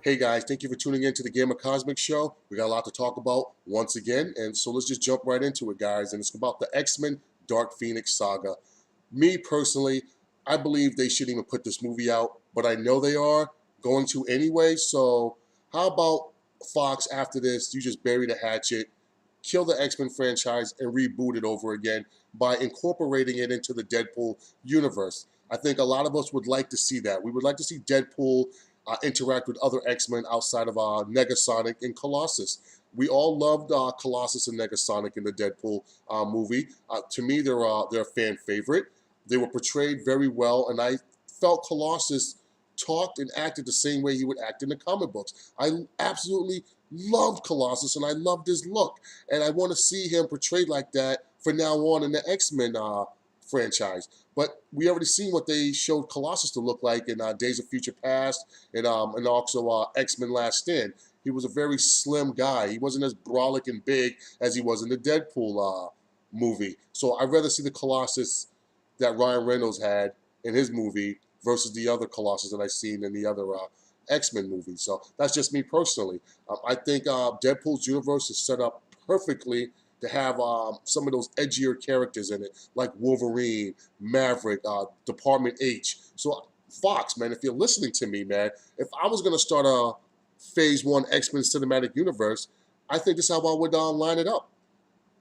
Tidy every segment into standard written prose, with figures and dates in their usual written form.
Hey guys, thank you for tuning in to the Gamer Cosmic Show. We got a lot to talk about once again, and so let's just jump right into it, guys. And it's about the X-Men Dark Phoenix saga. Me personally, I believe they shouldn't even put this movie out, but I know they are going to anyway. So how about Fox after this? You just bury the hatchet, kill the X-Men franchise, and reboot it over again by incorporating it into the Deadpool universe. I think a lot of us would like to see that. We would like to see Deadpool interact with other X-Men outside of Negasonic and Colossus. We all loved Colossus and Negasonic in the Deadpool movie. To me, they're a fan favorite. They were portrayed very well, and I felt Colossus talked and acted the same way he would act in the comic books. I absolutely loved Colossus, and I loved his look, and I want to see him portrayed like that from now on in the X-Men franchise. But we already seen what they showed Colossus to look like in Days of Future Past and also X-Men Last Stand. He was a very slim guy. He wasn't as brolic and big as he was in the Deadpool movie. So I'd rather see the Colossus that Ryan Reynolds had in his movie versus the other Colossus that I've seen in the other X-Men movies. So that's just me personally. I think Deadpool's universe is set up perfectly to have some of those edgier characters in it, like Wolverine, Maverick, Department H. So Fox, man, if you're listening to me, man, if I was going to start a Phase 1 X-Men cinematic universe, I think this is how I would line it up.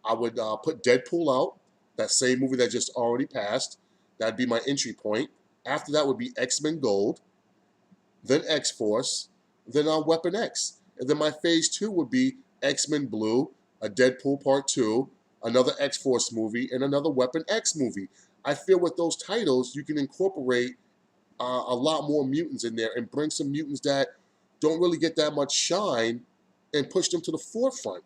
I would put Deadpool out, that same movie that just already passed. That'd be my entry point. After that would be X-Men Gold, then X-Force, then Weapon X. And then my Phase 2 would be X-Men Blue, a Deadpool Part 2, another X-Force movie, and another Weapon X movie. I feel with those titles, you can incorporate a lot more mutants in there and bring some mutants that don't really get that much shine and push them to the forefront.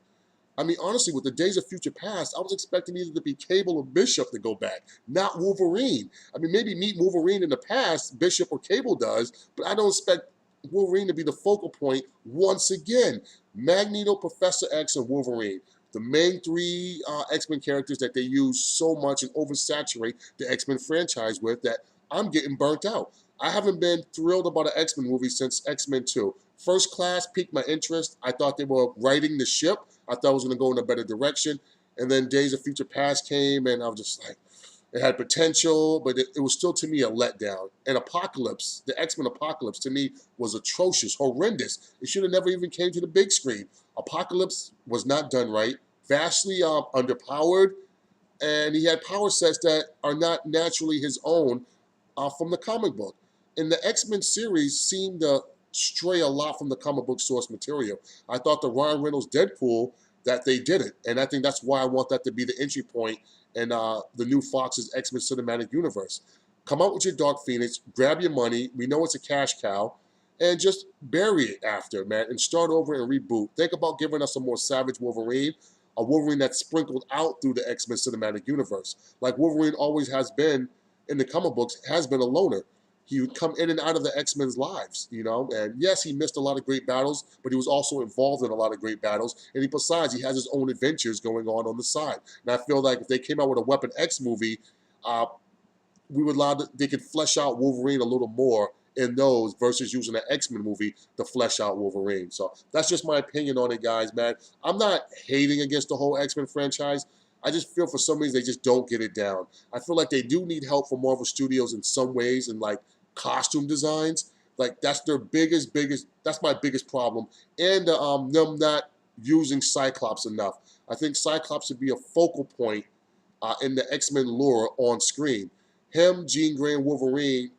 I mean, honestly, with the Days of Future Past, I was expecting either to be Cable or Bishop to go back, not Wolverine. I mean, maybe meet Wolverine in the past, Bishop or Cable does, but I don't expect Wolverine to be the focal point once again. Magneto, Professor X, and Wolverine, the main three X-Men characters that they use so much and oversaturate the X-Men franchise with, that I'm getting burnt out. I haven't been thrilled about an X-Men movie since X-Men 2. First Class piqued my interest. I thought they were righting the ship. I thought it was going to go in a better direction. And then Days of Future Past came, and I was just like, it had potential, but it was still, to me, a letdown. And Apocalypse, the X-Men Apocalypse, to me, was atrocious, horrendous. It should have never even came to the big screen. Apocalypse was not done right, vastly underpowered, and he had power sets that are not naturally his own from the comic book. And the X-Men series seemed to stray a lot from the comic book source material. I thought the Ryan Reynolds Deadpool, that they did it, and I think that's why I want that to be the entry point in the new Fox's X-Men cinematic universe. Come out with your Dark Phoenix, grab your money, we know it's a cash cow, and just bury it after, man, and start over and reboot. Think about giving us a more savage Wolverine, a Wolverine that's sprinkled out through the X-Men cinematic universe. Like Wolverine always has been in the comic books, has been a loner. He would come in and out of the X-Men's lives, you know? And yes, he missed a lot of great battles, but he was also involved in a lot of great battles. And besides, he has his own adventures going on the side. And I feel like if they came out with a Weapon X movie, they could flesh out Wolverine a little more in those versus using an X-Men movie to flesh out Wolverine. So that's just my opinion on it, guys, man. I'm not hating against the whole X-Men franchise. I just feel for some reason they just don't get it down. I feel like they do need help from Marvel Studios in some ways, and like costume designs. Like that's their that's my biggest problem. And them not using Cyclops enough. I think Cyclops should be a focal point in the X-Men lore on screen. Him, Jean Grey, and Wolverine,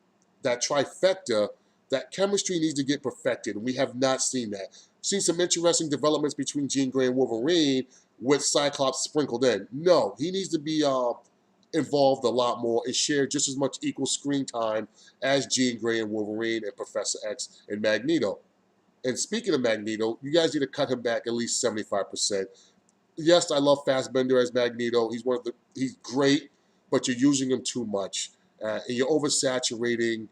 that trifecta, that chemistry needs to get perfected, and we have not seen that. Seen some interesting developments between Jean Grey and Wolverine with Cyclops sprinkled in. No, he needs to be involved a lot more and share just as much equal screen time as Jean Grey and Wolverine and Professor X and Magneto. And speaking of Magneto, you guys need to cut him back at least 75%. Yes, I love Fassbender as Magneto. He's great, but you're using him too much. And you're oversaturating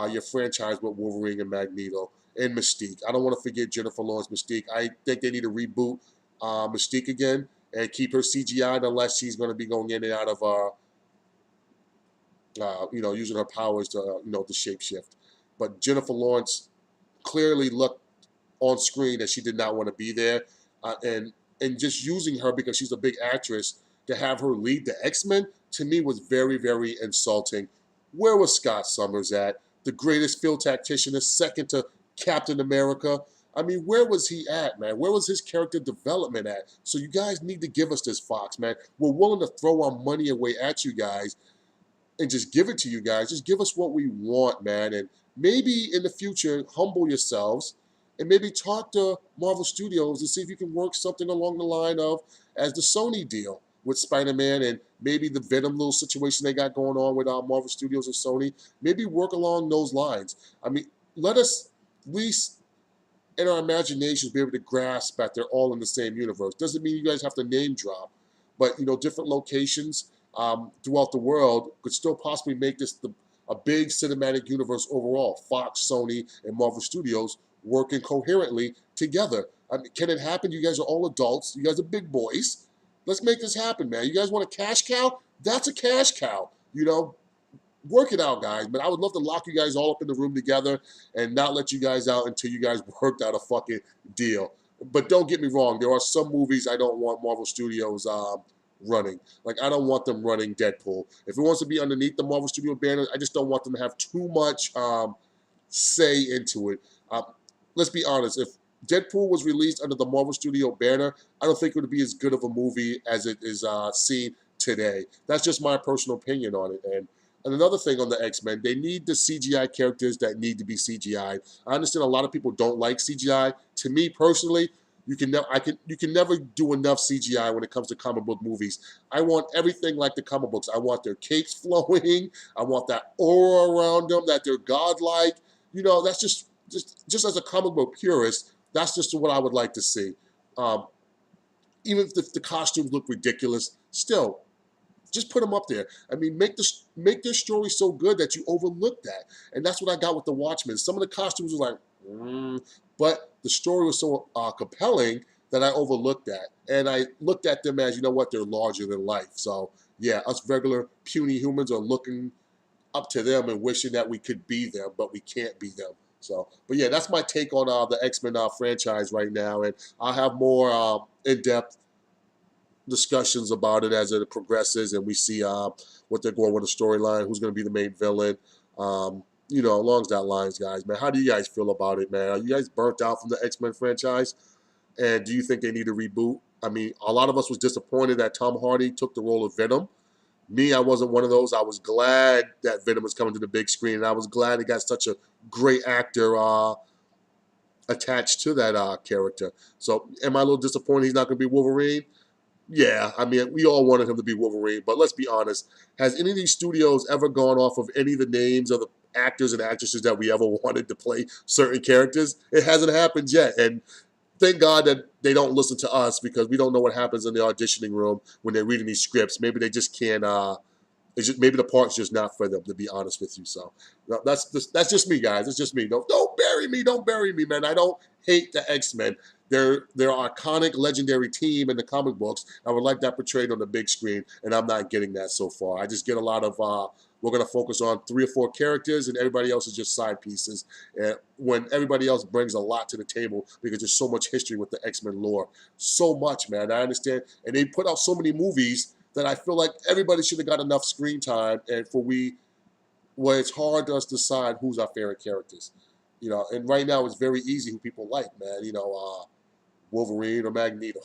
your franchise with Wolverine and Magneto and Mystique. I don't want to forget Jennifer Lawrence Mystique. I think they need to reboot Mystique again and keep her CGI'd unless she's going to be going in and out of, using her powers to, to shapeshift. But Jennifer Lawrence clearly looked on screen that she did not want to be there, and just using her because she's a big actress to have her lead the X-Men, to me was very, very insulting. Where was Scott Summers at? The greatest field tactician, is second to Captain America. I mean, where was he at, man? Where was his character development at? So you guys need to give us this, Fox, man. We're willing to throw our money away at you guys and just give it to you guys. Just give us what we want, man. And maybe in the future, humble yourselves and maybe talk to Marvel Studios to see if you can work something along the line of as the Sony deal with Spider-Man and maybe the Venom little situation they got going on with Marvel Studios and Sony. Maybe work along those lines. I mean, let us at least in our imaginations be able to grasp that they're all in the same universe. Doesn't mean you guys have to name drop, but different locations throughout the world could still possibly make this a big cinematic universe overall. Fox, Sony, and Marvel Studios working coherently together. I mean, can it happen? You guys are all adults. You guys are big boys. Let's make this happen, man. You guys want a cash cow? That's a cash cow. Work it out, guys. But I would love to lock you guys all up in the room together and not let you guys out until you guys worked out a fucking deal. But don't get me wrong. There are some movies I don't want Marvel Studios running. Like, I don't want them running Deadpool. If it wants to be underneath the Marvel Studio banner, I just don't want them to have too much say into it. Let's be honest. If Deadpool was released under the Marvel Studio banner, I don't think it would be as good of a movie as it is seen today. That's just my personal opinion on it. And another thing on the X-Men, they need the CGI characters that need to be CGI. I understand a lot of people don't like CGI. To me personally, you can never do enough CGI when it comes to comic book movies. I want everything like the comic books. I want their capes flowing. I want that aura around them, that they're godlike. That's just as a comic book purist, that's just what I would like to see. Even if the costumes look ridiculous, still, just put them up there. I mean, make their story so good that you overlook that. And that's what I got with The Watchmen. Some of the costumes were like, but the story was so compelling that I overlooked that. And I looked at them as, you know what, they're larger than life. So, yeah, us regular puny humans are looking up to them and wishing that we could be them, but we can't be them. So, but yeah, that's my take on the X-Men franchise right now. And I'll have more in-depth discussions about it as it progresses and we see what they're going with the storyline, who's going to be the main villain, along that lines, guys, man. How do you guys feel about it, man? Are you guys burnt out from the X-Men franchise? And do you think they need a reboot? I mean, a lot of us was disappointed that Tom Hardy took the role of Venom. Me, I wasn't one of those. I was glad that Venom was coming to the big screen, and I was glad it got such a great actor attached to that character. So am I a little disappointed he's not going to be Wolverine? Yeah, I mean, we all wanted him to be Wolverine, but let's be honest. Has any of these studios ever gone off of any of the names of the actors and actresses that we ever wanted to play certain characters? It hasn't happened yet, and thank God that they don't listen to us because we don't know what happens in the auditioning room when they're reading these scripts. Maybe they just can't, maybe the part's just not for them, to be honest with you. So that's just me, guys. It's just me. Don't bury me, man. I don't hate the X-Men. They're an iconic, legendary team in the comic books. I would like that portrayed on the big screen, and I'm not getting that so far. I just get a lot of, we're going to focus on 3 or 4 characters, and everybody else is just side pieces. And when everybody else brings a lot to the table because there's so much history with the X-Men lore. So much, man. I understand. And they put out so many movies that I feel like everybody should have got enough screen time, and where it's hard to us decide who's our favorite characters. And right now it's very easy who people like, man. Wolverine or Magneto.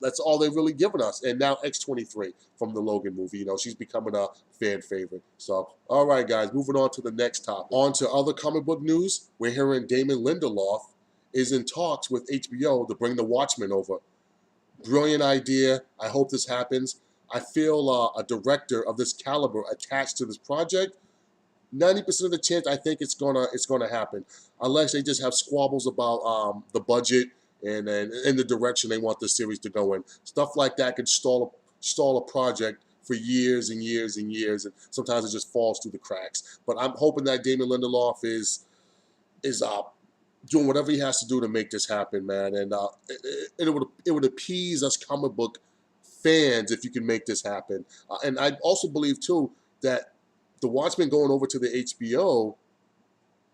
That's all they've really given us. And now X-23 from the Logan movie. She's becoming a fan favorite. So, all right, guys, moving on to the next topic. On to other comic book news. We're hearing Damon Lindelof is in talks with HBO to bring The Watchmen over. Brilliant idea. I hope this happens. I feel a director of this caliber attached to this project. 90% of the chance I think it's gonna happen, unless they just have squabbles about the budget and the direction they want the series to go in. Stuff like that can stall a project for years and years and years, and sometimes it just falls through the cracks. But I'm hoping that Damon Lindelof is doing whatever he has to do to make this happen, man. And it would appease us comic book fans if you can make this happen. And I also believe too that The Watchmen going over to the HBO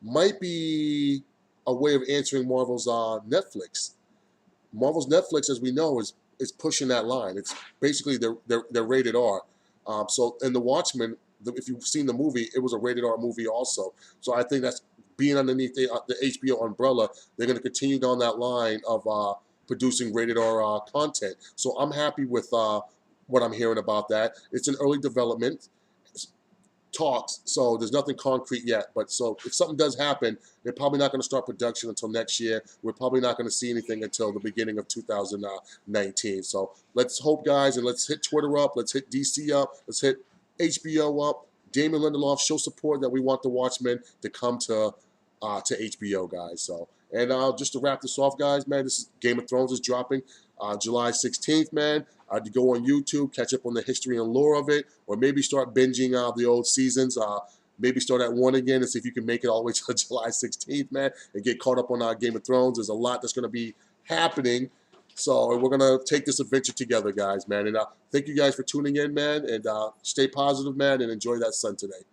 might be a way of answering Marvel's Netflix. Marvel's Netflix, as we know, is pushing that line. It's basically they're rated R. So in The Watchmen, if you've seen the movie, it was a rated R movie also. So I think that's being underneath the HBO umbrella. They're going to continue down that line of producing rated R content. So I'm happy with what I'm hearing about that. It's an early development. Talks, so there's nothing concrete yet. But so if something does happen, they're probably not going to start production until next year. We're probably not going to see anything until the beginning of 2019. So let's hope, guys, and let's hit Twitter up, let's hit DC up, let's hit HBO up. Damon Lindelof, show support that we want the Watchmen to come to HBO, guys. So, and just to wrap this off, guys, man, this is Game of Thrones is dropping July 16th, man. To go on YouTube, catch up on the history and lore of it, or maybe start binging the old seasons. Maybe start at 1 again and see if you can make it all the way to July 16th, man, and get caught up on Game of Thrones. There's a lot that's going to be happening. So we're going to take this adventure together, guys, man. And thank you guys for tuning in, man. And stay positive, man, and enjoy that sun today.